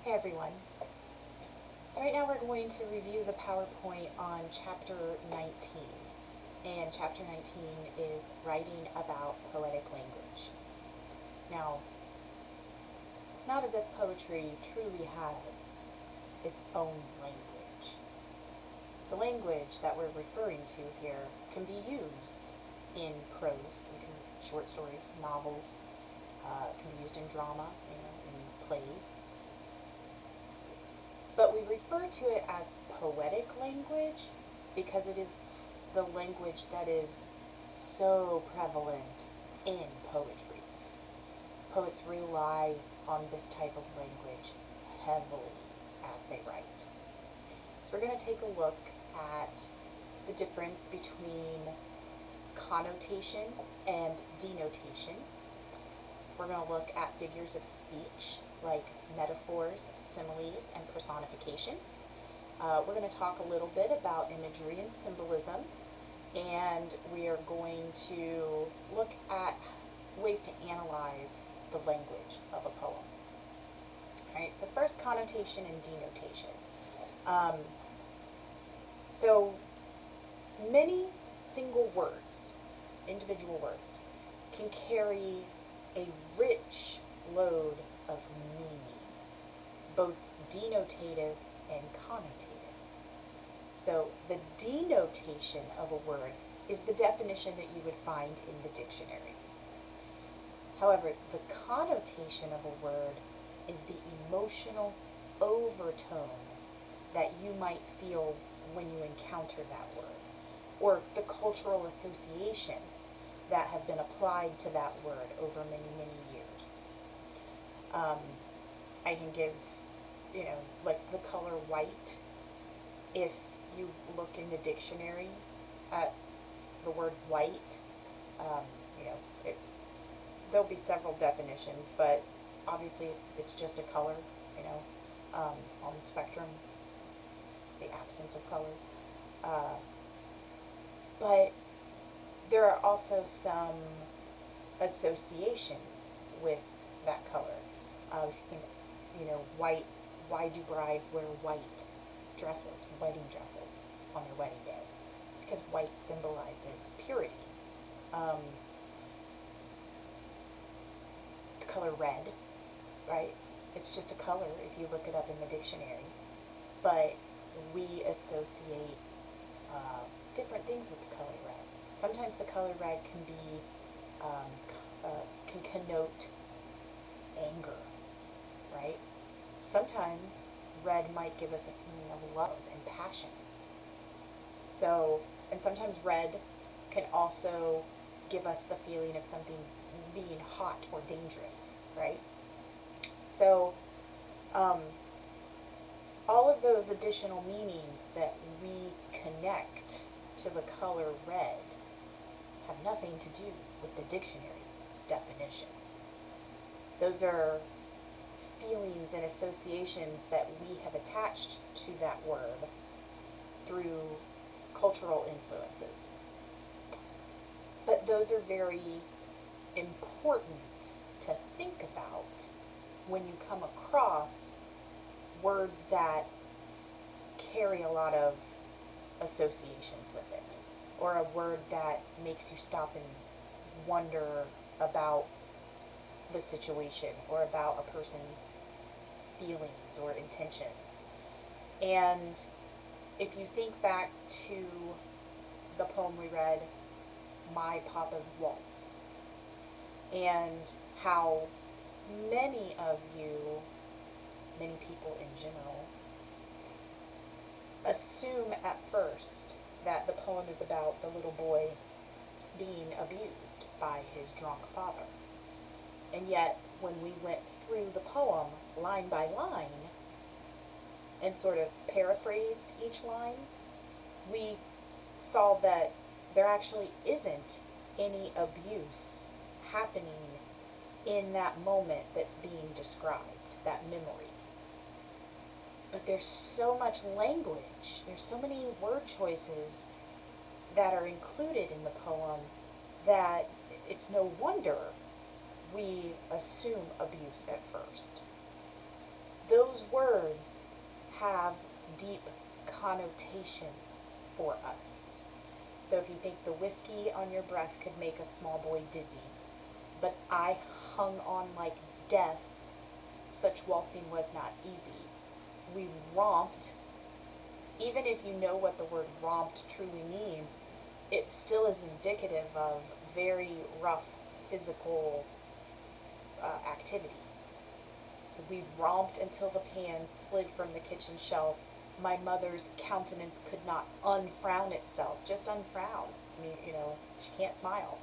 Hey everyone. So right now we're going to review the PowerPoint on Chapter 19. And Chapter 19 is writing about poetic language. Now, it's not as if poetry truly has its own language. The language that we're referring to here can be used in prose, short stories, novels, can be used in drama, in plays. But we refer to it as poetic language because it is the language that is so prevalent in poetry. Poets rely on this type of language heavily as they write. So we're going to take a look at the difference between connotation and denotation. We're going to look at figures of speech like metaphors, similes, and personification. We're going to talk a little bit about imagery and symbolism, and we are going to look at ways to analyze the language of a poem. Alright, so first, connotation and denotation. So many single words, individual words, can carry a rich load of meaning, both denotative and connotative. So the denotation of a word is the definition that you would find in the dictionary. However, the connotation of a word is the emotional overtone that you might feel when you encounter that word, or the cultural associations that have been applied to that word over many, many years. I can give, like the color white. If you look in the dictionary at the word white, there'll be several definitions, but obviously it's just a color, on the spectrum, the absence of color. But there are also some associations with that color. If you think, white, why do brides wear white dresses, wedding dresses, on their wedding day? It's because white symbolizes purity. The color red, right? It's just a color if you look it up in the dictionary. But we associate different things with the color red. Sometimes the color red can be, can connote anger, right? Sometimes red might give us a feeling of love and passion. So, and sometimes red can also give us the feeling of something being hot or dangerous, right? So, all of those additional meanings that we connect to the color red have nothing to do with the dictionary definition. Those are feelings and associations that we have attached to that word through cultural influences. But those are very important to think about when you come across words that carry a lot of associations with it, or a word that makes you stop and wonder about the situation or about a person's feelings or intentions. And if you think back to the poem we read, My Papa's Waltz, and how many of you, many people in general, assume at first that the poem is about the little boy being abused by his drunk father. And yet, when we went through the poem line by line and sort of paraphrased each line, we saw that there actually isn't any abuse happening in that moment that's being described, that memory. But there's so much language, there's so many word choices that are included in the poem that it's no wonder we assume abuse at first. Those words words have deep connotations for us. So if you think the whiskey on your breath could make a small boy dizzy, but I hung on like death, such waltzing was not easy. We romped. Even if you know what the word romped truly means, it still is indicative of very rough physical activity. So we romped until the pans slid from the kitchen shelf. My mother's countenance could not unfrown itself, just unfrown. I mean, she can't smile.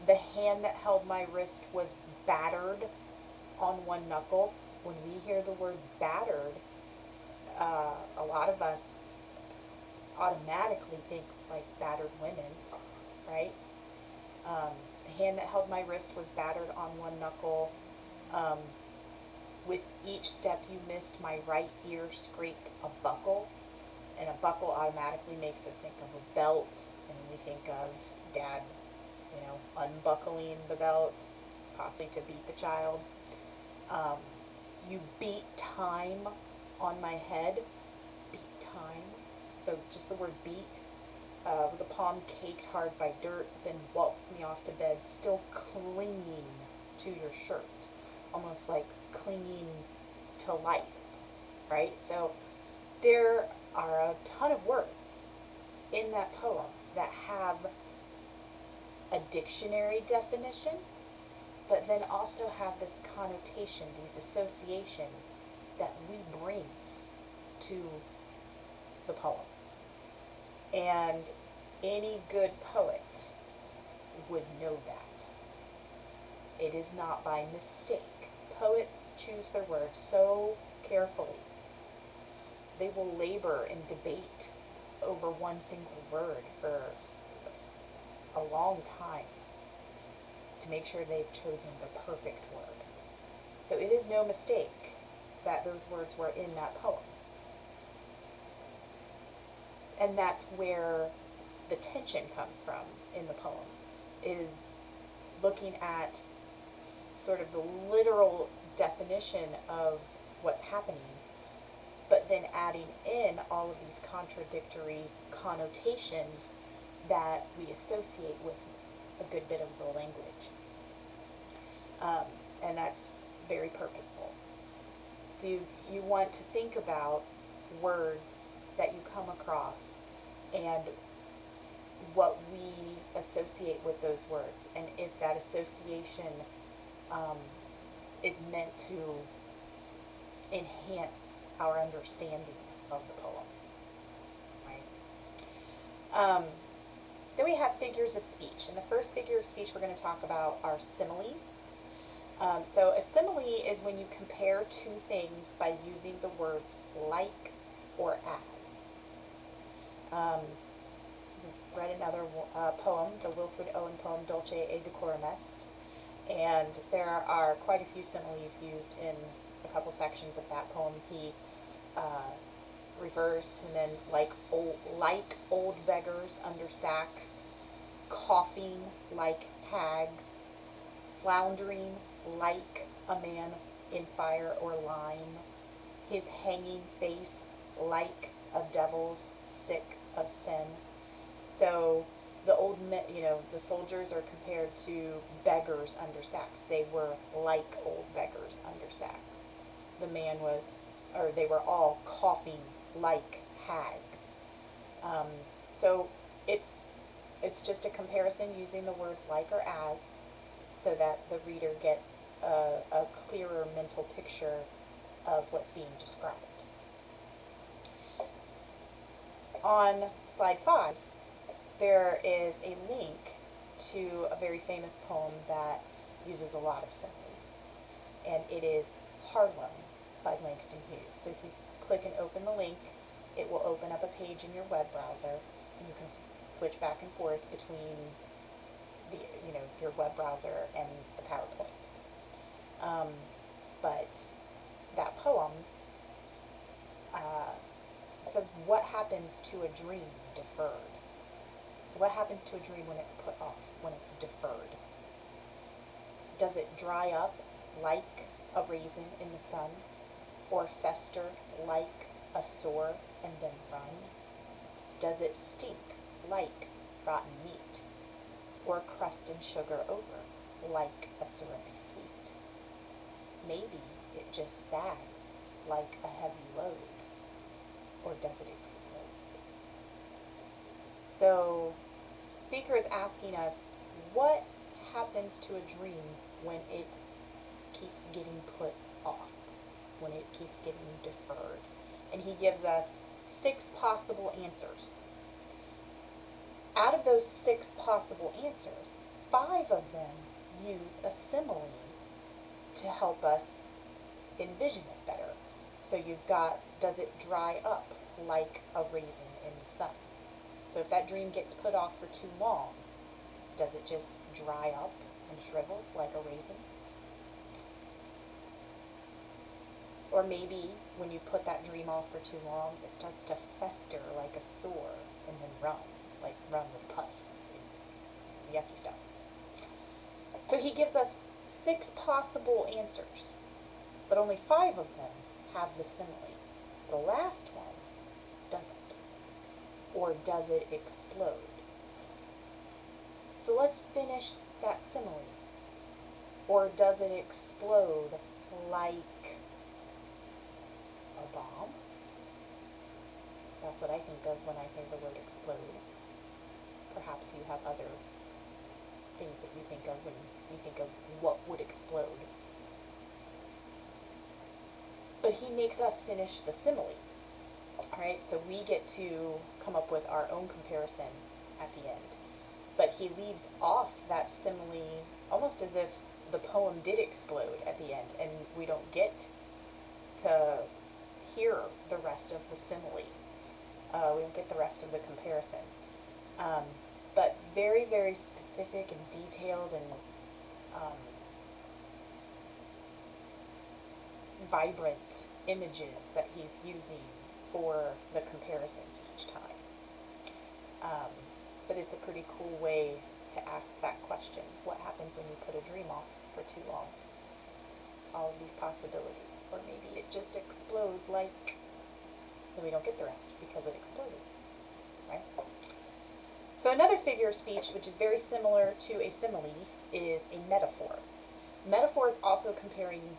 The hand that held my wrist was battered on one knuckle. When we hear the word battered, a lot of us automatically think like battered women, right? The hand that held my wrist was battered on one knuckle. With each step you missed, my right ear scraped a buckle, and a buckle automatically makes us think of a belt, and we think of dad, unbuckling the belt, possibly to beat the child. You beat time on my head. Beat time. So just the word beat. With a palm caked hard by dirt, then waltzed me off to bed, still clinging to your shirt. Almost like clinging to life, right? So there are a ton of words in that poem that have a dictionary definition, but then also have this connotation, these associations that we bring to the poem. And any good poet would know that. It is not by mistake. Poets choose their words so carefully. They will labor and debate over one single word for a long time to make sure they've chosen the perfect word. So it is no mistake that those words were in that poem. And that's where the tension comes from in the poem, is looking at sort of the literal definition of what's happening, but then adding in all of these contradictory connotations that we associate with a good bit of the language. And that's very purposeful. So you want to think about words that you come across and what we associate with those words, and if that association is meant to enhance our understanding of the poem, right? Then we have figures of speech, and the first figure of speech we're going to talk about are similes. So a simile is when you compare two things by using the words like or as. Read another poem, the Wilfred Owen poem Dulce et Decorum Est, and there are quite a few similes used in a couple sections of that poem. He refers to men like old beggars under sacks, coughing like hags, floundering like a man in fire or lime, his hanging face like a devil's sick of sin. So the the soldiers are compared to beggars under sacks. They were like old beggars under sacks. The man was, or they were all coughing like hags. So it's just a comparison using the words like or as, so that the reader gets a clearer mental picture of what's being described. On slide 5, there is a link to a very famous poem that uses a lot of similes, and it is Harlem by Langston Hughes. So if you click and open the link, it will open up a page in your web browser, and you can switch back and forth between your web browser and the PowerPoint. But that poem says, what happens to a dream deferred? So what happens to a dream when it's put off, when it's deferred? Does it dry up like a raisin in the sun? or fester like a sore and then run? Does it stink like rotten meat, or crust and sugar over like a syrupy sweet? Maybe it just sags like a heavy load, or does it explode? So, speaker is asking us, what happens to a dream when it keeps getting put off, when it keeps getting deferred? And he gives us 6 possible answers. Out of those 6 possible answers, 5 of them use a simile to help us envision it better. So you've got, does it dry up like a raisin in the sun? So if that dream gets put off for too long, does it just dry up and shrivel like a raisin? Or maybe when you put that dream off for too long, it starts to fester like a sore and then run, like run with pus. Yucky stuff. So he gives us 6 possible answers, but only 5 of them have the simile. The last one doesn't. Or does it explode? So let's finish that simile. Or does it explode like a bomb? That's what I think of when I hear the word explode. Perhaps you have other things that you think of when you think of what would explode. But he makes us finish the simile. Alright, so we get to come up with our own comparison at the end. But he leaves off that simile almost as if the poem did explode at the end, and we don't get to hear the rest of the simile. We don't get the rest of the comparison. But very, very specific and detailed and vibrant images that he's using for the comparisons each time. But it's a pretty cool way to ask that question. What happens when you put a dream off for too long? All of these possibilities. Or maybe it just explodes like, and we don't get the rest because it exploded, right? So another figure of speech, which is very similar to a simile, is a metaphor. Metaphor is also comparing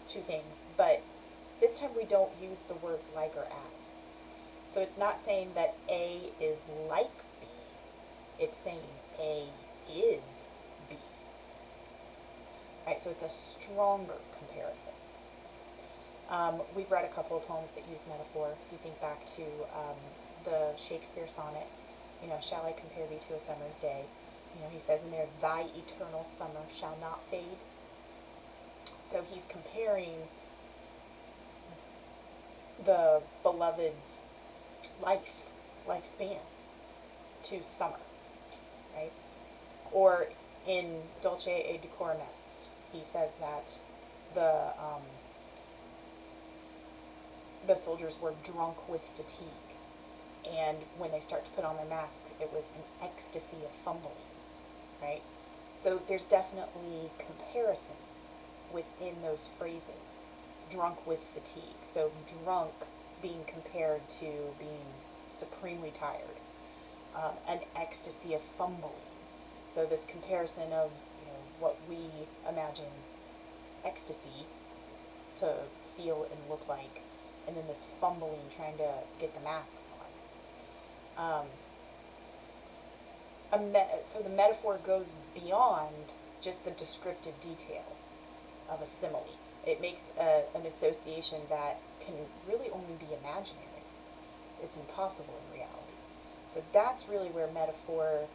two things, but this time we don't use the words like or as. So it's not saying that A is like B. It's saying A is B. Right, so it's a stronger comparison. We've read a couple of poems that use metaphor. If you think back to the Shakespeare sonnet, shall I compare thee to a summer's day? He says in there, thy eternal summer shall not fade. So he's comparing the beloved's lifespan to summer, right? Or in Dulce et Decorum Est, he says that the soldiers were drunk with fatigue, and when they start to put on their mask, it was an ecstasy of fumbling, right? So there's definitely comparisons within those phrases. Drunk with fatigue. So drunk being compared to being supremely tired. An ecstasy of fumbling. So this comparison of what we imagine ecstasy to feel and look like, and then this fumbling trying to get the masks on. So the metaphor goes beyond just the descriptive detail of a simile. It makes an association that can really only be imaginary. It's impossible in reality. So that's really where metaphor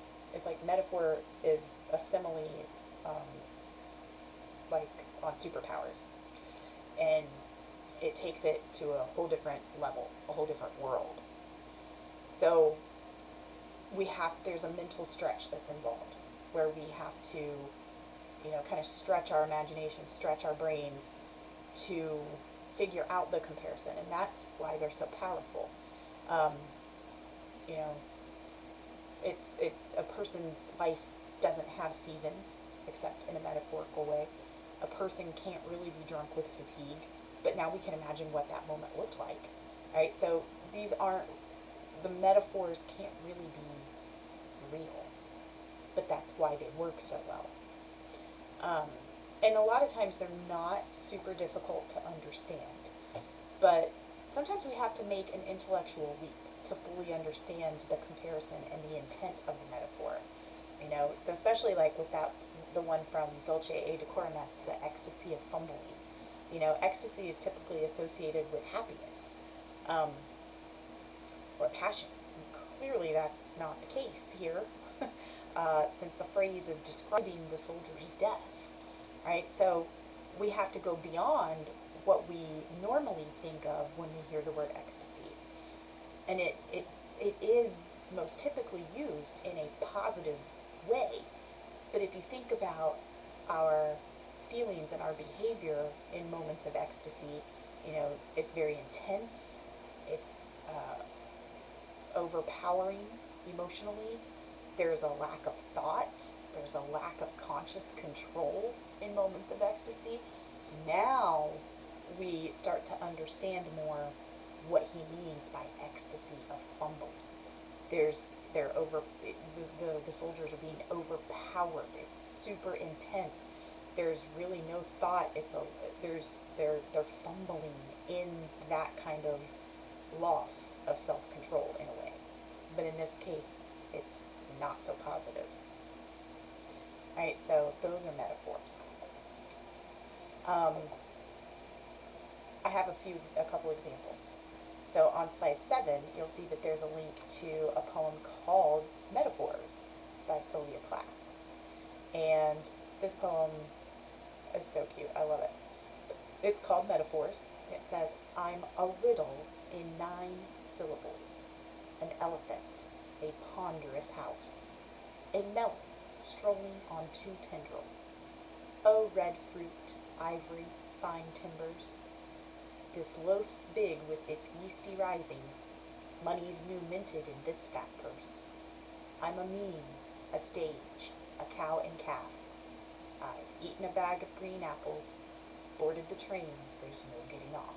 is a simile, like on superpowers. And it takes it to a whole different level, a whole different world. So there's a mental stretch that's involved, where we have to, kind of stretch our imagination, stretch our brains to figure out the comparison, and that's why they're so powerful. A person's life doesn't have seasons, except in a metaphorical way. A person can't really be drunk with fatigue. but now we can imagine what that moment looked like, right? So these aren't, the metaphors can't really be real, but that's why they work so well. And a lot of times they're not super difficult to understand, but sometimes we have to make an intellectual leap to fully understand the comparison and the intent of the metaphor. So especially like with the one from Dulce et Decorum Est, the ecstasy of fumbling. Ecstasy is typically associated with happiness, or passion. And clearly that's not the case here, since the phrase is describing the soldier's death, right? So we have to go beyond what we normally think of when we hear the word ecstasy. And it is most typically used in a positive way. But if you think about our feelings and our behavior in moments of ecstasy, it's very intense, it's overpowering emotionally, there's a lack of thought, there's a lack of conscious control in moments of ecstasy. So now we start to understand more what he means by ecstasy of fumbling. The soldiers are being overpowered. It's super intense. There's really no thought. They're fumbling in that kind of loss of self-control in a way. But in this case, it's not so positive. Alright, so those are metaphors. I have a couple examples. So on slide 7, you'll see that there's a link to a poem called Metaphors by Sylvia Plath. And this poem is so cute. I love it. It's called Metaphors. It says, I'm a riddle in 9 syllables, an elephant, a ponderous house, a melon strolling on 2 tendrils, oh red fruit, ivory, fine timbers, this loaf's big with its yeasty rising, money's new minted in this fat purse. I'm a means, a stage, a cow and calf. I've eaten a bag of green apples, boarded the train, there's no getting off.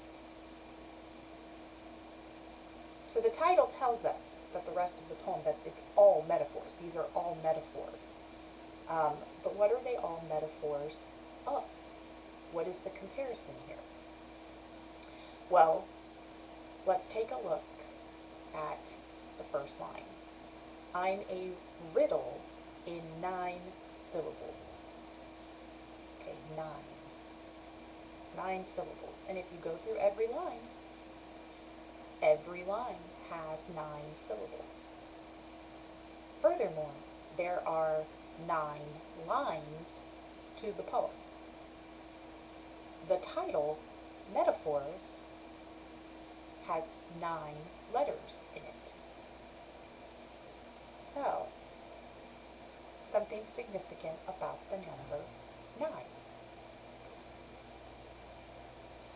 So the title tells us that the rest of the poem, that it's all metaphors. These are all metaphors. But what are they all metaphors of? What is the comparison here? Well, let's take a look at the first line. I'm a riddle in 9 syllables. Okay, 9. 9 syllables. And if you go through every line has 9 syllables. Furthermore, there are 9 lines to the poem. The title, Metaphors, has 9 letters in it. So, something significant about the number 9.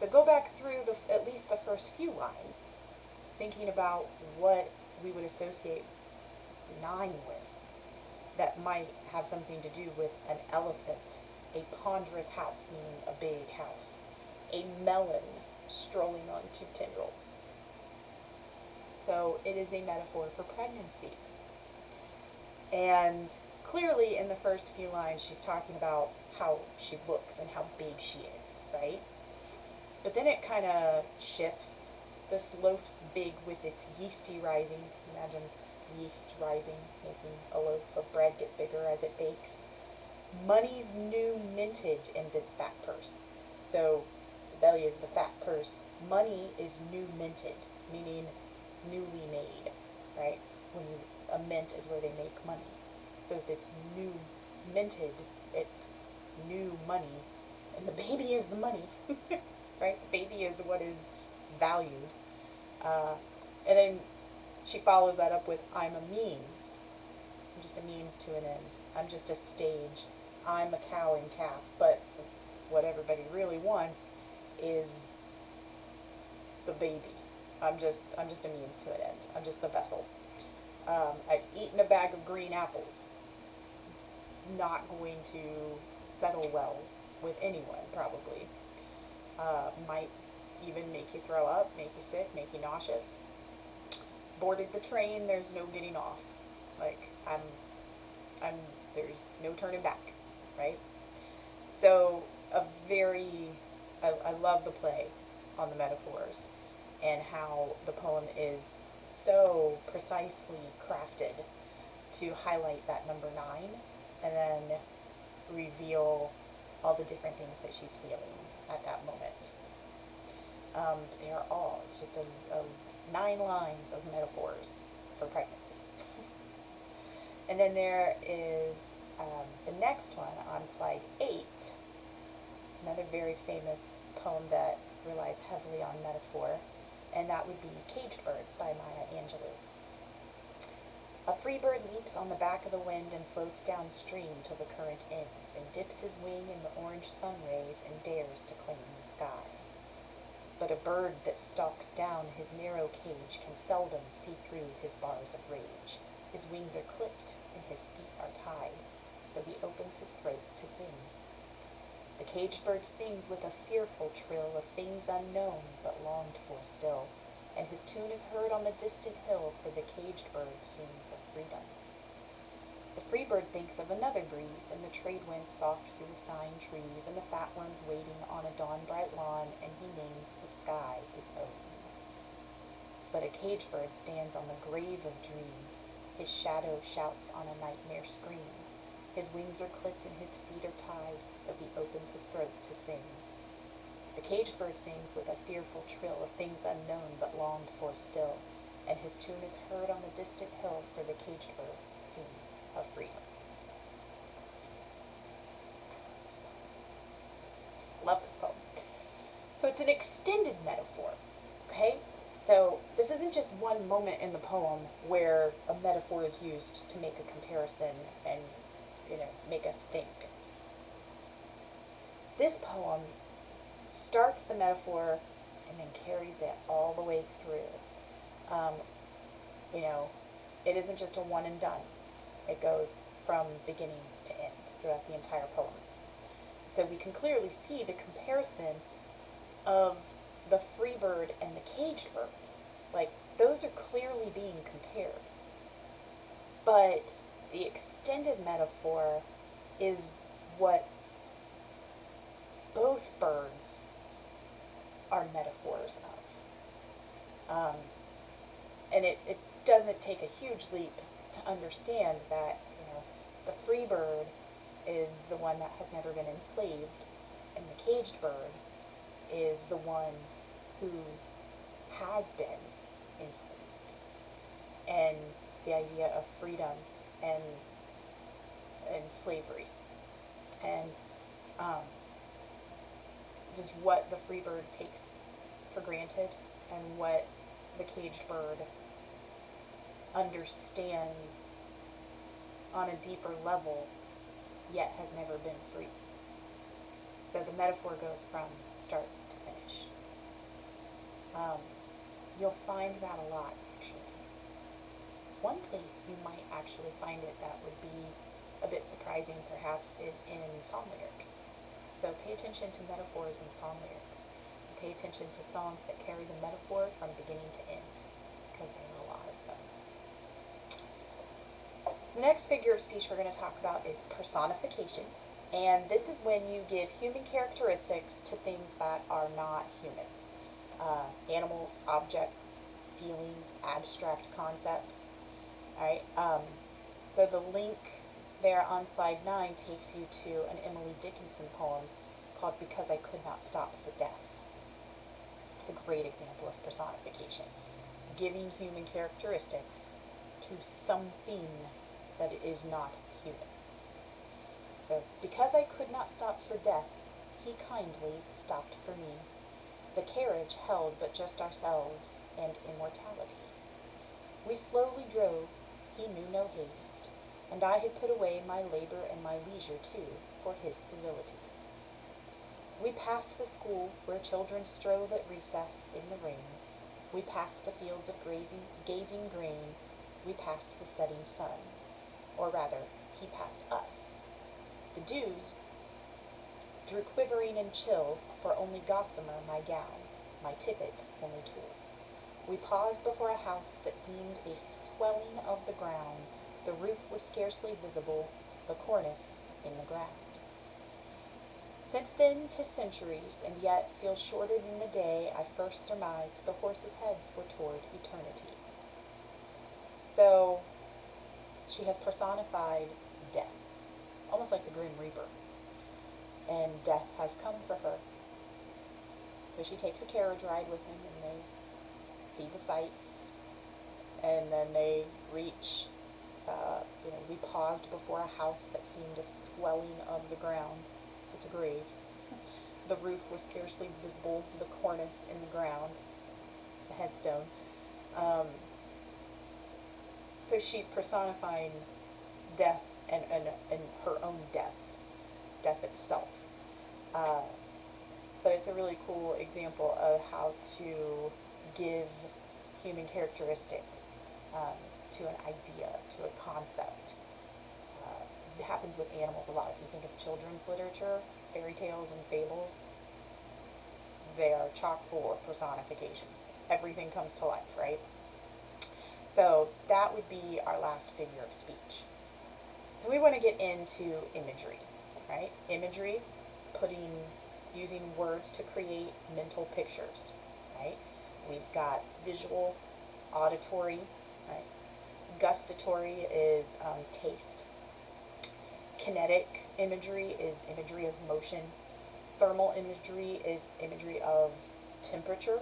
So go back through at least the first few lines, thinking about what we would associate 9 with that might have something to do with an elephant, a ponderous house, meaning a big house, a melon strolling on 2 tendrils. So it is a metaphor for pregnancy. And clearly in the first few lines she's talking about how she looks and how big she is, right? But then it kind of shifts. This loaf's big with its yeasty rising. Imagine yeast rising, making a loaf of bread get bigger as it bakes. Money's new mintage in this fat purse. So the belly is the fat purse. Money is new minted, meaning newly made, right? A mint is where they make money. So if it's new minted, it's new money, and the baby is the money, right? The baby is what is valued. And then she follows that up with, I'm a means. I'm just a means to an end. I'm just a stage. I'm a cow and calf. But what everybody really wants is the baby. I'm just a means to an end. I'm just the vessel. I've eaten a bag of green apples. Not going to settle well with anyone, probably. even make you throw up, make you sick, make you nauseous. Boarded the train, there's no getting off. Like, there's no turning back, right? So, I love the play on the metaphors and how the poem is so precisely crafted to highlight that number 9 and then reveal all the different things that she's feeling at that moment. They are all, it's just a 9 lines of metaphors for pregnancy. And then there is the next one on slide 8, another very famous poem that relies heavily on metaphor, and that would be Caged Bird by Maya Angelou. A free bird leaps on the back of the wind and floats downstream till the current ends, and dips his wing in the orange sun rays and dares to claim the sky. But a bird that stalks down his narrow cage can seldom see through his bars of rage. His wings are clipped and his feet are tied, so he opens his throat to sing. The caged bird sings with a fearful trill of things unknown but longed for still, and his tune is heard on the distant hill, for the caged bird sings of freedom. The free bird thinks of another breeze, and the trade winds soft through the sighing trees, and the fat worms waiting on a dawn-bright lawn, and he names the sky his own. But a caged bird stands on the grave of dreams, his shadow shouts on a nightmare scream. His wings are clipped and his feet are tied, so he opens his throat to sing. The caged bird sings with a fearful trill of things unknown but longed for still, and his tune is heard on the distant hill, for the caged bird sings of freedom. Love this poem. So it's an extended metaphor, okay? So this isn't just one moment in the poem where a metaphor is used to make a comparison and make us think. This poem starts the metaphor and then carries it all the way through. It isn't just a one and done. It goes from beginning to end throughout the entire poem. So we can clearly see the comparison of the free bird and the caged bird. Like, those are clearly being compared. But the extended metaphor is what both birds are metaphors of. And it doesn't take a huge leap to understand that, the free bird is the one that has never been enslaved, and the caged bird is the one who has been enslaved. And the idea of freedom and slavery, and just what the free bird takes for granted and what the caged bird understands on a deeper level, yet has never been free. So the metaphor goes from start to finish. You'll find that a lot, actually. One place you might actually find it that would be a bit surprising, perhaps, is in song lyrics. So pay attention to metaphors in song lyrics. And pay attention to songs that carry the metaphor from beginning to end, because there are a lot of them. The next figure of speech we're going to talk about is personification. And this is when you give human characteristics to things that are not human. Animals, objects, feelings, abstract concepts. Alright, so the link there on slide 9 takes you to an Emily Dickinson poem called Because I Could Not Stop for Death. It's a great example of personification. Giving human characteristics to something that is not human. So, because I could not stop for death, he kindly stopped for me. The carriage held but just ourselves and immortality. We slowly drove, he knew no haste, and I had put away my labor and my leisure too for his civility. We passed the school where children strove at recess in the rain. We passed the fields of gazing grain. We passed the setting sun. Or rather, he passed us. The dews drew quivering and chill, for only gossamer my gown, my tippet only tool. We paused before a house that seemed a swelling of the ground. The roof was scarcely visible, the cornice in the ground. Since then 'tis centuries, and yet feels shorter than the day I first surmised the horses' heads were toward eternity. So she has personified death, almost like the Grim Reaper, and death has come for her. So she takes a carriage ride with him, and they see the sights, and then they reach, we paused before a house that seemed a swelling of the ground. So it's a grave. The roof was scarcely visible, the cornice in the ground. It's a headstone. So she's personifying death and her own death itself. But it's a really cool example of how to give human characteristics to an idea, to a concept. It happens with animals a lot. If you think of children's literature, fairy tales and fables, they are chock full of personification. Everything comes to life, right? So that would be our last figure of speech. So we want to get into imagery, right? Imagery, using words to create mental pictures, right? We've got visual, auditory, right? Gustatory is taste. Kinetic imagery is imagery of motion. Thermal imagery is imagery of temperature.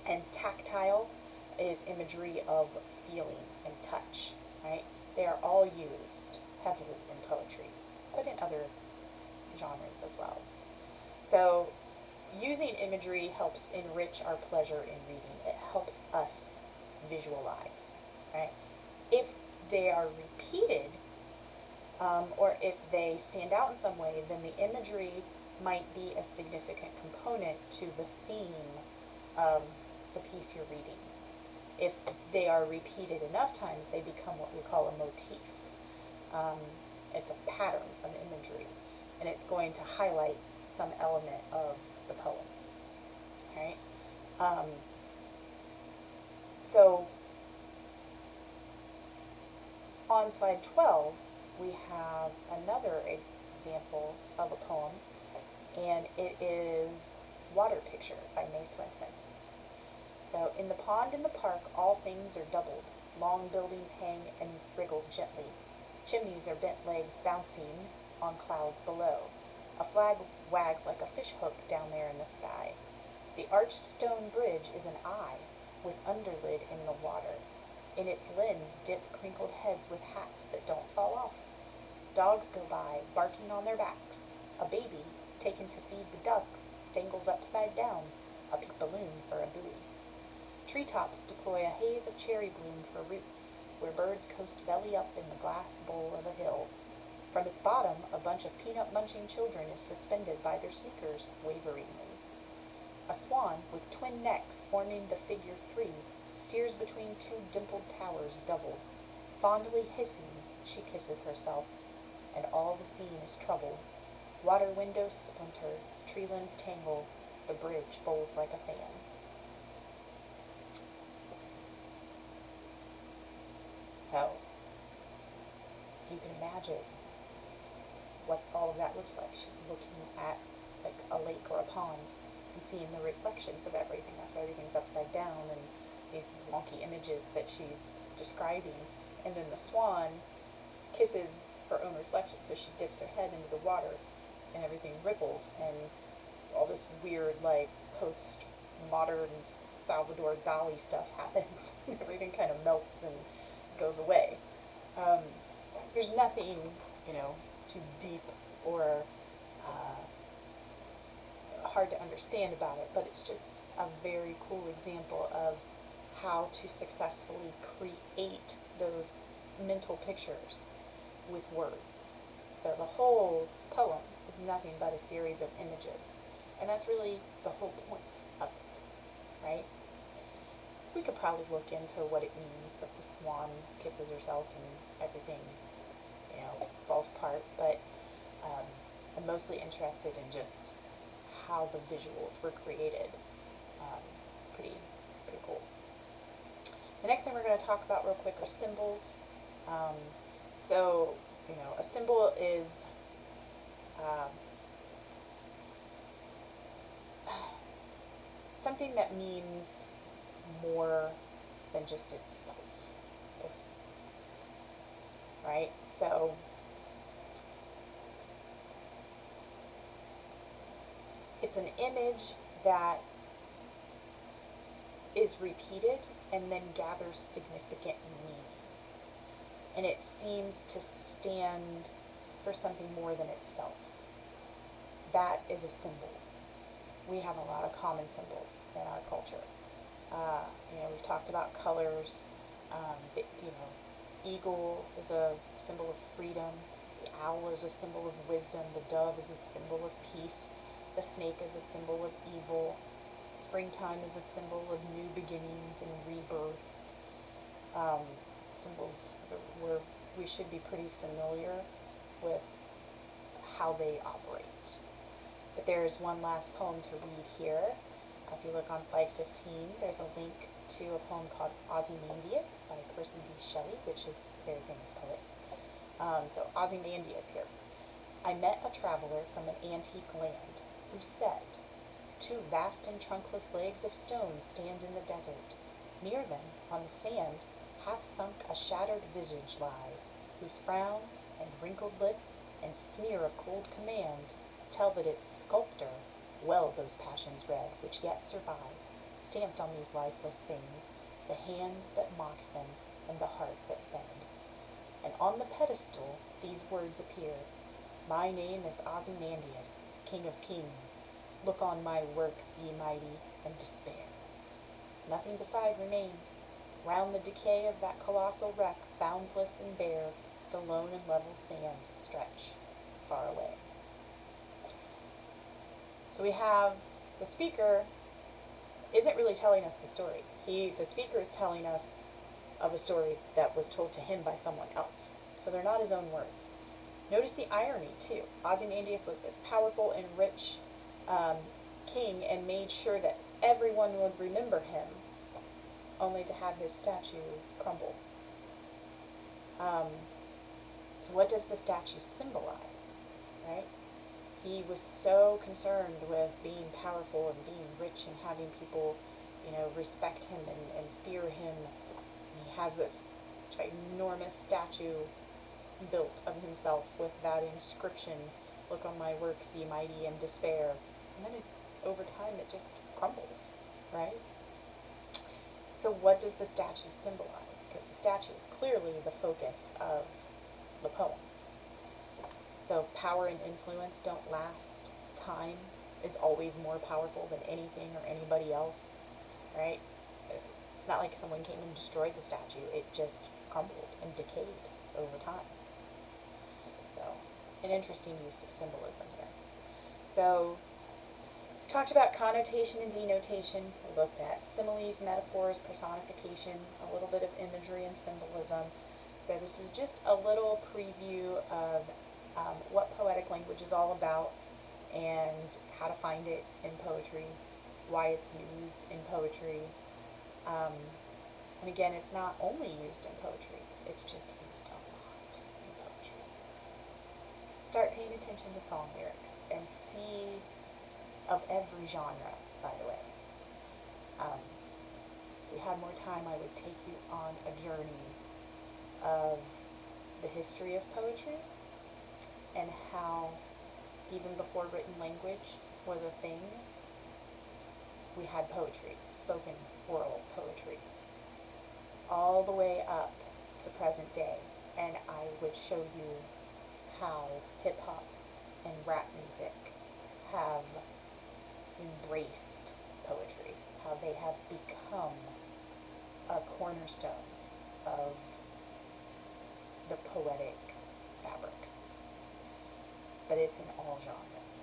And tactile is imagery of feeling and touch, right? They are all used heavily in poetry, but in other genres as well. So using imagery helps enrich our pleasure in reading. It helps us visualize, right? If they are repeated, or if they stand out in some way, then the imagery might be a significant component to the theme of the piece you're reading. If they are repeated enough times, they become what we call a motif. It's a pattern of imagery, and it's going to highlight some element of the poem. Right? So on slide 12, we have another example of a poem, and it is Water Picture by May Swenson. So, in the pond in the park, all things are doubled. Long buildings hang and wriggle gently. Chimneys are bent legs bouncing on clouds below. A flag wags like a fish hook down there in the sky. The arched stone bridge is an eye, with underlid in the water. In its lens dip crinkled heads with hats that don't fall off. Dogs go by, barking on their backs. A baby, taken to feed the ducks, dangles upside down, a pink balloon for a buoy. Treetops deploy a haze of cherry bloom for roots, where birds coast belly up in the glass bowl of a hill. From its bottom, a bunch of peanut-munching children is suspended by their sneakers waveringly. A swan, with twin necks forming the figure 3, steers between two dimpled towers doubled. Fondly hissing, she kisses herself, and all the scene is troubled. Water windows splinter, tree limbs tangle, the bridge folds like a fan. So, you can imagine what all of that looks like. She's looking at like a lake or a pond and seeing the reflections of everything. That's why everything's upside down and these wonky images that she's describing. And then the swan kisses her own reflection, so she dips her head into the water and everything ripples and all this weird like post-modern Salvador Dali stuff happens. Everything kind of melts and goes away. There's nothing, too deep or hard to understand about it, but it's just a very cool example of how to successfully create those mental pictures with words. So the whole poem is nothing but a series of images, and that's really the whole point of it, right? We could probably look into what it means that the swan kisses herself and everything, falls apart, but I'm mostly interested in just how the visuals were created Pretty cool. The next thing we're going to talk about real quick are symbols. So, a symbol is something that means more than just itself, right? So, it's an image that is repeated and then gathers significant meaning. And it seems to stand for something more than itself. That is a symbol. We have a lot of common symbols in our culture. We've talked about colors. Eagle is a symbol of freedom. The owl is a symbol of wisdom. The dove is a symbol of peace. The snake is a symbol of evil. Springtime is a symbol of new beginnings and rebirth. Symbols where we should be pretty familiar with how they operate. But there's one last poem to read here. If you look on slide 15, there's a link to a poem called Ozymandias by Percy B. Shelley, which is a very famous poet. So Ozymandias here. I met a traveler from an antique land who said, 2 vast and trunkless legs of stone stand in the desert. Near them, on the sand, half sunk a shattered visage lies, whose frown and wrinkled lip and sneer of cold command tell that its sculptor well those passions read which yet survive, stamped on these lifeless things, the hand that mocked them and the heart that fed. And on the pedestal these words appear, my name is Ozymandias, King of Kings. Look on my works, ye mighty, and despair. Nothing beside remains. Round the decay of that colossal wreck, boundless and bare, the lone and level sands stretch far away. So we have the speaker isn't really telling us the story. The speaker is telling us of a story that was told to him by someone else. So they're not his own words. Notice the irony, too. Ozymandias was this powerful and rich king and made sure that everyone would remember him, only to have his statue crumble. So what does the statue symbolize, right? He was so concerned with being powerful and being rich and having people, respect him and fear him. And he has this enormous statue built of himself with that inscription, look on my works, ye mighty, and despair. And then over time it just crumbles, right? So what does the statue symbolize? Because the statue is clearly the focus of the poem. So power and influence don't last. Time is always more powerful than anything or anybody else, right? It's not like someone came and destroyed the statue. It just crumbled and decayed over time. So, an interesting use of symbolism here. So, we talked about connotation and denotation. We looked at similes, metaphors, personification, a little bit of imagery and symbolism. So this was just a little preview of what poetic language is all about and how to find it in poetry, why it's used in poetry. And again, it's not only used in poetry, it's just used a lot in poetry. Start paying attention to song lyrics and see, of every genre, by the way. If we had more time, I would take you on a journey of the history of poetry and how, even before written language was a thing, we had poetry, spoken oral poetry, all the way up to the present day. And I would show you how hip-hop and rap music have embraced poetry, how they have become a cornerstone of the poetic fabric. But it's in all genres.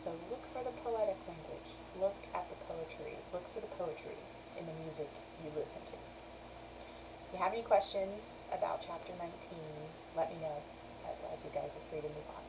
So look for the poetic language, look at the poetry, look for the poetry in the music you listen to. If you have any questions about Chapter 19, let me know, as you guys are free to move on.